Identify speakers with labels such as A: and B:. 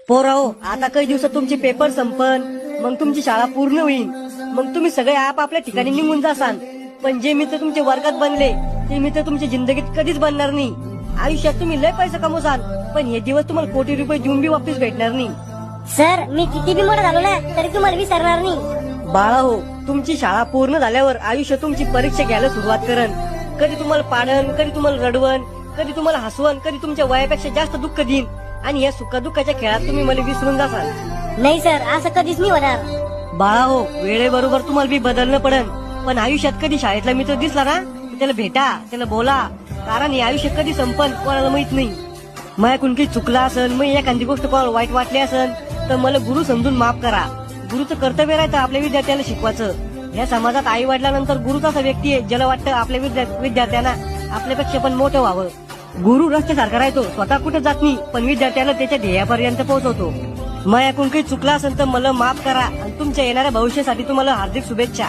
A: पोराओ, आता काही दिवसात तुमचे पेपर संपन, मग तुमची शाळा पूर्ण होईल. मग तुम्ही सगळे आपापल्या ठिकाणी निघून जासाल. पण जे मित्र तुमच्या वर्गात बनले ते मित्र तुमच्या जिंदगीत कधीच बनणार नाही. आयुष्यात तुम्ही लय पैसा कमवसाल, पण हे दिवस तुम्हाला कोटी रुपये देऊन बी वापस भेटणार नाही.
B: सर, मी किती बी मोठा झालो ना तरी तुम्हाला विसरणार नाही.
A: बाळा हो, तुमची शाळा पूर्ण झाल्यावर आयुष्य तुमची परीक्षा घ्यायला सुरुवात करन. कधी तुम्हाला पाडन, कधी तुम्हाला रडवण, कधी तुम्हाला हसवण, कधी तुमच्या वयापेक्षा जास्त दुःख देईन. आणि या सुखादुःखाच्या खेळात तुम्ही मला विसरून जासाल.
B: नाही सर, असं कधीच नाही होणार.
A: बाळा हो, वेळेबरोबर तुम्हाला बी बदलणं पडन. पण आयुष्यात कधी शाळेतला मित्र दिसला ना, त्याला भेटा, त्याला बोला. कारण हे आयुष्य कधी संपन कोणाला माहित नाही. माझ्याकडून काही चुकला असेल, मग एखादी गोष्ट कोणाला वाईट वाटली असेल तर मला गुरु समजून माफ करा. गुरुचं कर्तव्य राहतं आपल्या विद्यार्थ्याला शिकवायचं. या समाजात आई वडिलांनंतर गुरुच असा व्यक्ती आहे ज्याला वाटतं आपल्या विद्यार्थ्यांना आपल्यापेक्षा पण मोठं व्हावं. गुरु रस्त्यासारखा राहतो, स्वतः कुठे जात नाही, पण विद्यार्थ्याला त्याच्या ध्येयापर्यंत पोहोचवतो. माझ्याकडून काही चुकला असेल तर मला माफ करा. आणि तुमच्या येणाऱ्या भविष्यासाठी तुम्हाला हार्दिक शुभेच्छा.